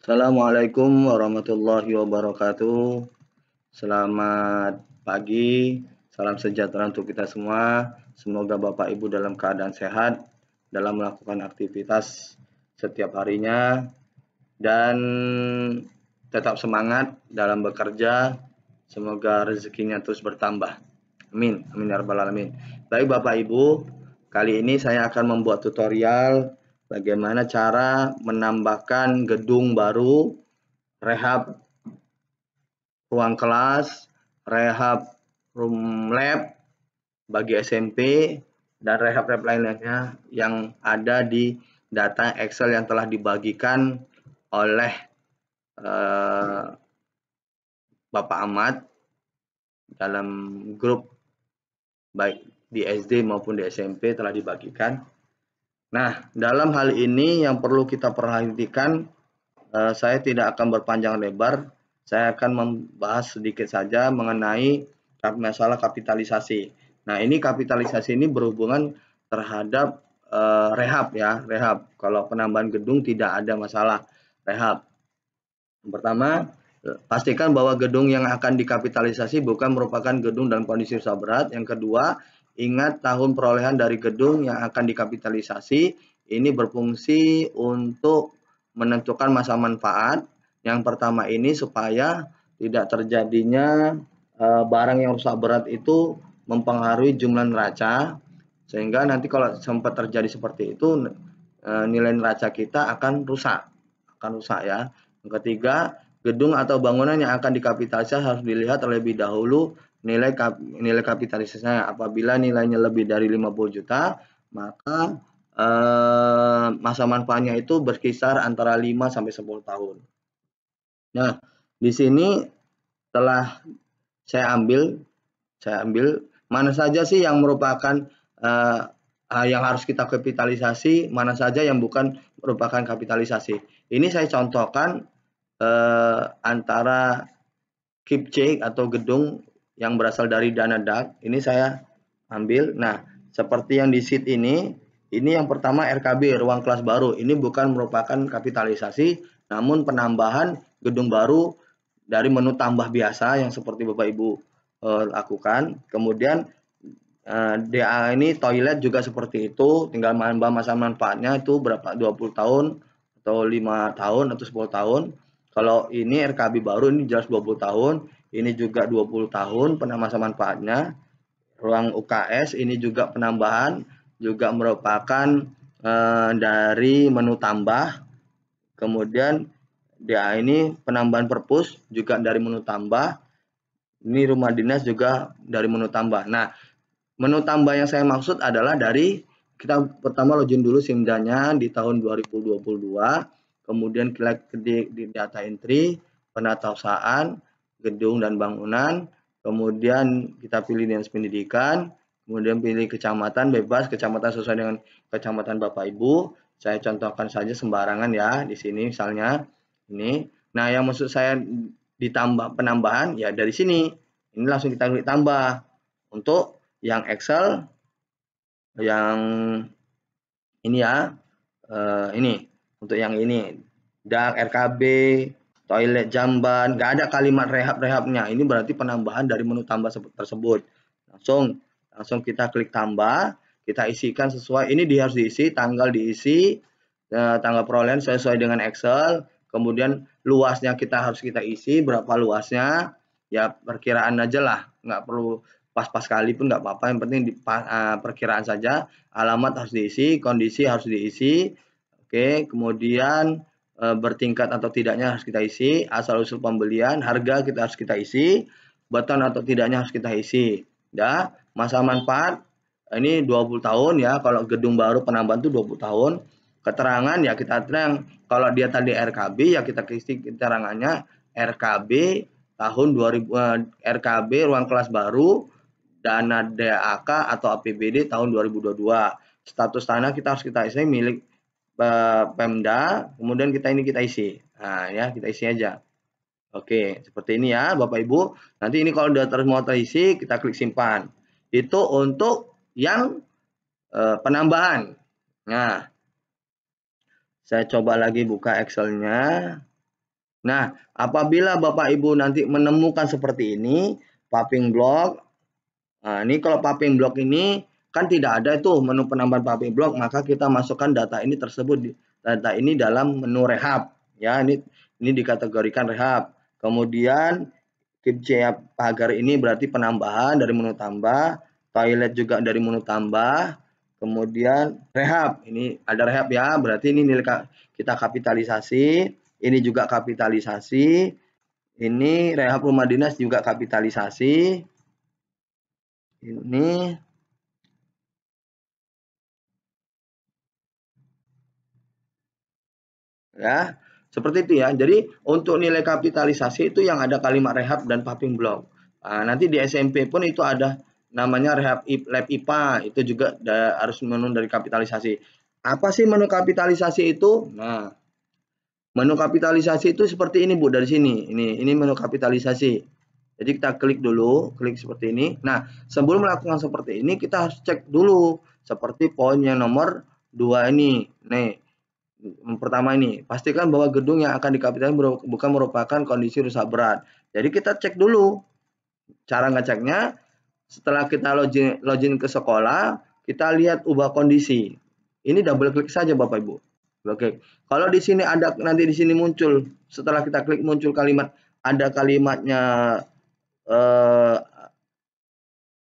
Assalamualaikum warahmatullahi wabarakatuh. Selamat pagi, salam sejahtera untuk kita semua. Semoga Bapak Ibu dalam keadaan sehat dalam melakukan aktivitas setiap harinya dan tetap semangat dalam bekerja. Semoga rezekinya terus bertambah. Amin, amin ya rabbal alamin. Baik Bapak Ibu, kali ini saya akan membuat tutorial bagaimana cara menambahkan gedung baru, rehab ruang kelas, rehab room lab bagi SMP, dan rehab-rehab lainnya yang ada di data Excel yang telah dibagikan oleh Bapak Ahmad dalam grup baik di SD maupun di SMP telah dibagikan. Nah, dalam hal ini yang perlu kita perhatikan, saya tidak akan berpanjang lebar, saya akan membahas sedikit saja mengenai masalah kapitalisasi. Nah, ini kapitalisasi ini berhubungan terhadap rehab ya, rehab. Kalau penambahan gedung tidak ada masalah rehab. Yang pertama, pastikan bahwa gedung yang akan dikapitalisasi bukan merupakan gedung dalam kondisi rusak berat. Yang kedua, ingat tahun perolehan dari gedung yang akan dikapitalisasi ini berfungsi untuk menentukan masa manfaat. Yang pertama ini supaya tidak terjadinya barang yang rusak berat itu mempengaruhi jumlah neraca, sehingga nanti kalau sempat terjadi seperti itu nilai neraca kita akan rusak ya. Yang ketiga, gedung atau bangunan yang akan dikapitalisasi harus dilihat terlebih dahulu nilai kapitalisasinya. Apabila nilainya lebih dari 50 juta, maka masa manfaatnya itu berkisar antara 5 sampai 10 tahun. Nah, di sini telah saya ambil mana saja sih yang merupakan yang harus kita kapitalisasi, mana saja yang bukan merupakan kapitalisasi. Ini saya contohkan antara KIPC atau gedung yang berasal dari dana DAK. Ini saya ambil. Nah, seperti yang di sheet ini yang pertama RKB, ruang kelas baru. Ini bukan merupakan kapitalisasi, namun penambahan gedung baru dari menu tambah biasa yang seperti Bapak Ibu lakukan. Kemudian DA ini toilet juga seperti itu, tinggal menambah masa manfaatnya itu berapa, 20 tahun atau 5 tahun atau 10 tahun. Kalau ini RKB baru ini jelas 20 tahun, ini juga 20 tahun masa manfaatnya. Ruang UKS ini juga penambahan, juga merupakan dari menu tambah. Kemudian DA ini penambahan perpus juga dari menu tambah. Ini rumah dinas juga dari menu tambah. Nah, menu tambah yang saya maksud adalah dari kita pertama login dulu SIMDA-nya di tahun 2022, kemudian klik di data entry, penatausahaan, gedung dan bangunan, kemudian kita pilih dinas pendidikan, kemudian pilih kecamatan bebas, kecamatan sesuai dengan kecamatan Bapak Ibu. Saya contohkan saja sembarangan ya di sini misalnya ini. Nah, yang maksud saya ditambah penambahan ya dari sini. Ini langsung kita klik tambah. Untuk yang Excel yang ini ya, ini untuk yang ini DAK, RKB, toilet jamban, nggak ada kalimat rehab-rehabnya. Ini berarti penambahan dari menu tambah tersebut. Langsung kita klik tambah, kita isikan sesuai. Ini harus diisi, tanggal diisi, tanggal perolehan sesuai dengan Excel. Kemudian luasnya harus kita isi, berapa luasnya, ya perkiraan aja lah, nggak perlu pas-pas kali pun nggak apa-apa, yang penting perkiraan saja. Alamat harus diisi, kondisi harus diisi, oke. Kemudian bertingkat atau tidaknya harus kita isi, asal usul pembelian, harga harus kita isi, beton atau tidaknya harus kita isi. Ya, masa manfaat ini 20 tahun ya, kalau gedung baru penambahan itu 20 tahun. Keterangan ya kita terang, kalau dia tadi RKB ya kita isi keterangannya RKB tahun 2000, RKB ruang kelas baru, dana DAK atau APBD tahun 2022. Status tanah kita harus kita isi milik Pemda, kemudian kita isi. Nah, ya kita isi aja. Oke, seperti ini ya Bapak Ibu. Nanti ini kalau sudah semua terisi, kita klik simpan. Itu untuk yang penambahan. Nah, saya coba lagi buka Excel-nya. Nah, apabila Bapak Ibu nanti menemukan seperti ini, paving block. Nah, ini kalau paving block ini kan tidak ada itu menu penambahan paving block, maka kita masukkan data ini dalam menu rehab. Ya, ini dikategorikan rehab. Kemudian keep pagar ini berarti penambahan dari menu tambah, toilet juga dari menu tambah, kemudian rehab. Ini ada rehab ya, berarti ini nilai kita kapitalisasi, ini juga kapitalisasi, ini rehab rumah dinas juga kapitalisasi. Ini ya, seperti itu ya. Jadi untuk nilai kapitalisasi itu yang ada kalimat rehab dan paving block. Nah, nanti di SMP pun itu ada namanya rehab lab IPA, itu juga harus menu dari kapitalisasi. Apa sih menu kapitalisasi itu? Nah, menu kapitalisasi itu seperti ini Bu, dari sini. Ini menu kapitalisasi. Jadi kita klik dulu, klik seperti ini. Nah, sebelum melakukan seperti ini kita harus cek dulu seperti poin yang nomor 2 ini. Nih, pertama ini, pastikan bahwa gedung yang akan dikapitalisasi bukan merupakan kondisi rusak berat. Jadi kita cek dulu. Cara ngeceknya, setelah kita login ke sekolah, kita lihat ubah kondisi. Ini double klik saja Bapak Ibu. Oke. Kalau di sini ada, nanti di sini muncul, setelah kita klik muncul kalimat, ada kalimatnya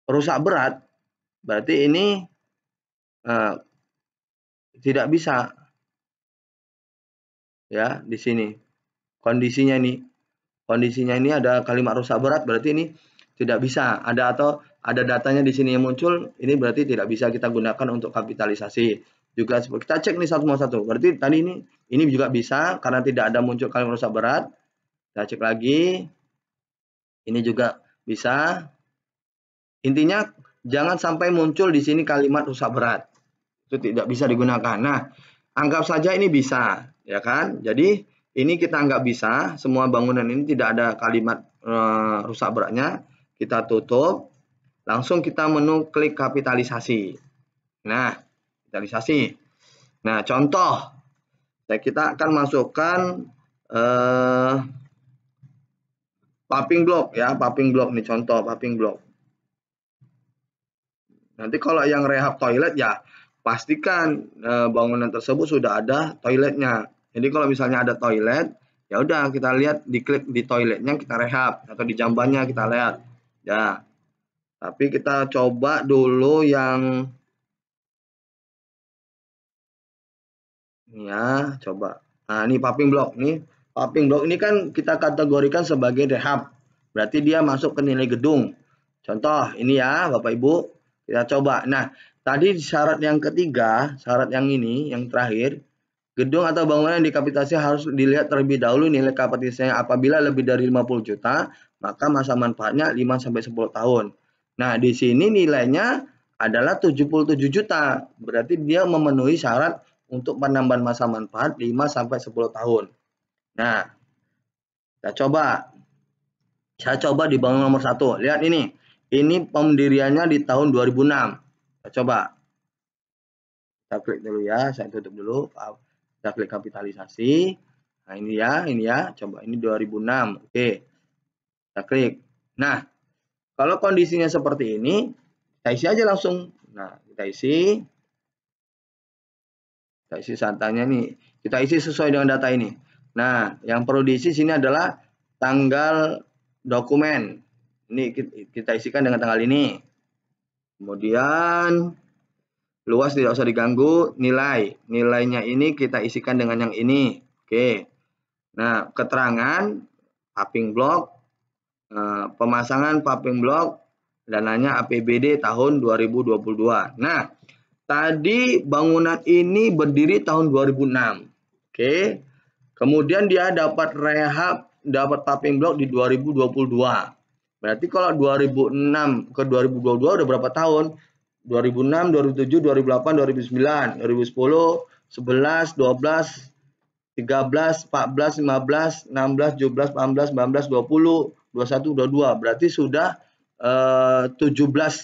rusak berat, berarti ini tidak bisa. Ya, di sini kondisinya ini ada kalimat rusak berat, berarti ini tidak bisa. Ada datanya di sini yang muncul, ini berarti tidak bisa kita gunakan untuk kapitalisasi. Juga kita cek nih satu. Berarti tadi ini juga bisa karena tidak ada muncul kalimat rusak berat. Kita cek lagi. Ini juga bisa. Intinya jangan sampai muncul di sini kalimat rusak berat. Itu tidak bisa digunakan. Nah, anggap saja ini bisa, ya kan? Jadi ini kita anggap bisa, semua bangunan ini tidak ada kalimat rusak beratnya. Kita tutup, langsung kita menu klik kapitalisasi. Nah, kapitalisasi. Nah, contoh, kita akan masukkan paving block ya, paving block nih, contoh paving block. Nanti kalau yang rehab toilet ya pastikan bangunan tersebut sudah ada toiletnya. Jadi kalau misalnya ada toilet, ya udah kita lihat, diklik di toiletnya kita rehab atau di jambannya kita lihat. Ya. Tapi kita coba dulu yang ini ya, coba. Nah, ini paving block nih. Paving block ini kan kita kategorikan sebagai rehab. Berarti dia masuk ke nilai gedung. Contoh ini ya, Bapak Ibu. Kita coba. Nah, tadi syarat yang ketiga, syarat yang ini, yang terakhir, gedung atau bangunan yang dikapitalisasi harus dilihat terlebih dahulu nilai kapitalisasinya. Apabila lebih dari 50 juta, maka masa manfaatnya 5-10 tahun. Nah, di sini nilainya adalah 77 juta. Berarti dia memenuhi syarat untuk penambahan masa manfaat 5-10 tahun. Nah, kita coba. Saya coba di bangunan nomor 1. Lihat ini. Ini pendiriannya di tahun 2006. Kita coba. Kita klik dulu ya. Saya tutup dulu. Kita klik kapitalisasi. Nah, ini ya. Coba ini 2006. Oke. Kita klik. Nah, kalau kondisinya seperti ini, kita isi aja langsung. Nah, kita isi. Kita isi santanya nih. Kita isi sesuai dengan data ini. Nah, yang perlu diisi sini adalah tanggal dokumen. Ini kita isikan dengan tanggal ini. Kemudian luas tidak usah diganggu, nilainya ini kita isikan dengan yang ini. Oke. Nah, keterangan paving block, pemasangan paving block, dananya APBD tahun 2022. Nah, tadi bangunan ini berdiri tahun 2006. Oke. Kemudian dia dapat rehab, dapat paving block di 2022. Berarti kalau 2006 ke 2022 udah berapa tahun? 2006, 2007, 2008, 2009, 2010, 11, 12, 13, 14, 15, 16, 17, 18, 19, 20, 21, 22. Berarti sudah 17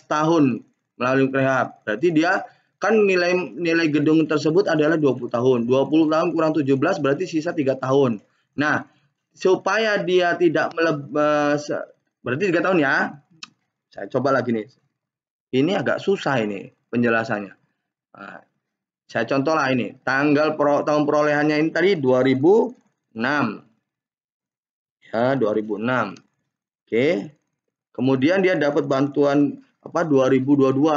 tahun melalui rehab. Berarti dia kan nilai gedung tersebut adalah 20 tahun. 20 tahun kurang 17 berarti sisa 3 tahun. Nah, supaya dia tidak berarti 3 tahun ya. Saya coba lagi nih. Ini agak susah ini penjelasannya. Nah, saya contoh lah ini. Tahun perolehannya ini tadi 2006. Ya, 2006. Oke. Kemudian dia dapat bantuan 2022.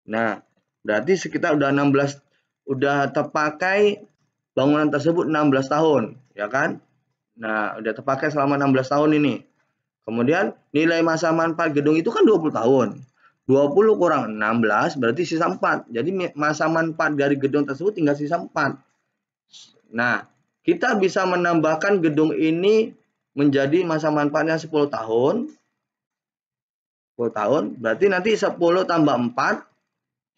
Nah, berarti sekitar udah terpakai bangunan tersebut 16 tahun, ya kan? Nah, udah terpakai selama 16 tahun ini. Kemudian nilai masa manfaat gedung itu kan 20 tahun. 20 kurang 16 berarti sisa 4. Jadi masa manfaat dari gedung tersebut tinggal sisa 4. Nah, kita bisa menambahkan gedung ini menjadi masa manfaatnya 10 tahun. 10 tahun, berarti nanti 10 tambah 4.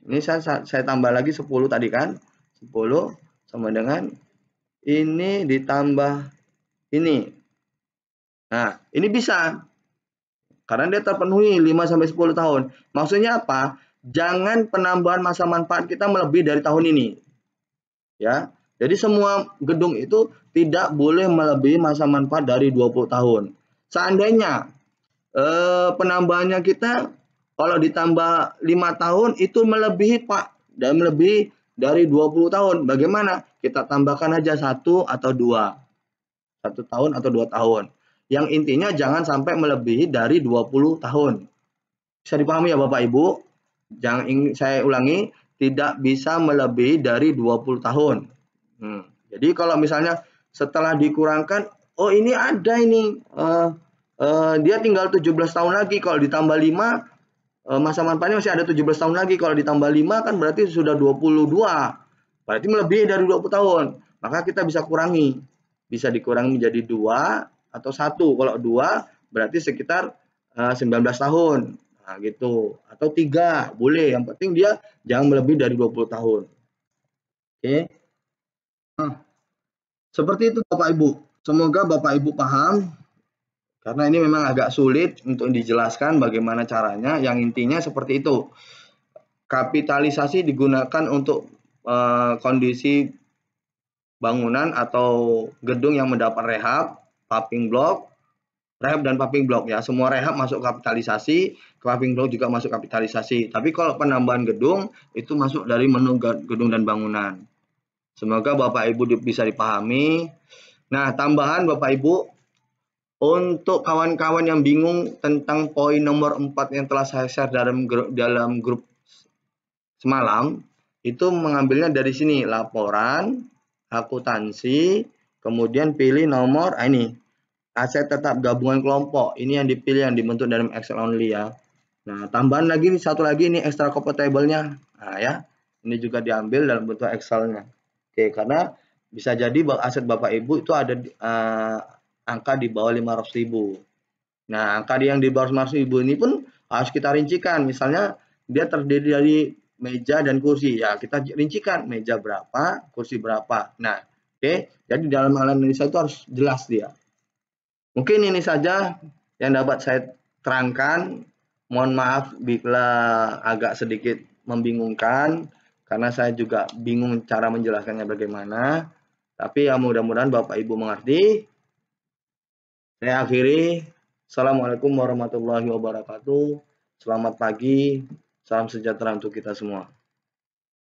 Ini saya tambah lagi 10 tadi kan. 10 sama dengan ini ditambah ini. Nah, ini bisa. Karena dia terpenuhi 5 sampai 10 tahun. Maksudnya apa? Jangan penambahan masa manfaat kita melebihi dari tahun ini. Ya. Jadi semua gedung itu tidak boleh melebihi masa manfaat dari 20 tahun. Seandainya penambahannya kita kalau ditambah 5 tahun itu melebihi Pak, dan melebihi dari 20 tahun. Bagaimana? Kita tambahkan aja 1 atau 2. 1 tahun atau 2 tahun. Yang intinya jangan sampai melebihi dari 20 tahun. Bisa dipahami ya Bapak Ibu? Saya ulangi, tidak bisa melebihi dari 20 tahun. Jadi kalau misalnya setelah dikurangkan, oh ini ada ini, dia tinggal 17 tahun lagi, kalau ditambah 5, masa manfaatnya masih ada 17 tahun lagi, kalau ditambah 5 kan berarti sudah 22, berarti melebihi dari 20 tahun, maka kita bisa kurangi, bisa dikurangi menjadi 2 atau 1, kalau 2 berarti sekitar 19 tahun, nah gitu, atau 3 boleh, yang penting dia jangan melebihi dari 20 tahun. Oke. Nah, seperti itu Bapak Ibu, semoga Bapak Ibu paham. Karena ini memang agak sulit untuk dijelaskan bagaimana caranya, yang intinya seperti itu. Kapitalisasi digunakan untuk kondisi bangunan atau gedung yang mendapat rehab, paving block, rehab dan paving block ya. Semua rehab masuk kapitalisasi, paving block juga masuk kapitalisasi. Tapi kalau penambahan gedung itu masuk dari menu gedung dan bangunan. Semoga Bapak Ibu bisa dipahami. Nah, tambahan Bapak Ibu, untuk kawan-kawan yang bingung tentang poin nomor 4 yang telah saya share dalam grup semalam, itu mengambilnya dari sini, laporan, akuntansi, kemudian pilih nomor, ini, aset tetap gabungan kelompok, ini yang dipilih, yang dibentuk dalam Excel only ya. Nah, tambahan lagi, satu lagi ini extra computable-nya, nah ya, ini juga diambil dalam bentuk Excel-nya. Oke, karena bisa jadi aset Bapak Ibu itu ada angka di bawah 500.000. Nah, angka yang di bawah 500.000 ini pun harus kita rincikan. Misalnya dia terdiri dari meja dan kursi. Ya, kita rincikan meja berapa, kursi berapa. Nah, oke. Jadi dalam analisa itu harus jelas dia. Mungkin ini saja yang dapat saya terangkan. Mohon maaf bila agak sedikit membingungkan, karena saya juga bingung cara menjelaskannya bagaimana. Tapi ya mudah-mudahan Bapak Ibu mengerti. Saya akhiri. Assalamualaikum warahmatullahi wabarakatuh. Selamat pagi. Salam sejahtera untuk kita semua.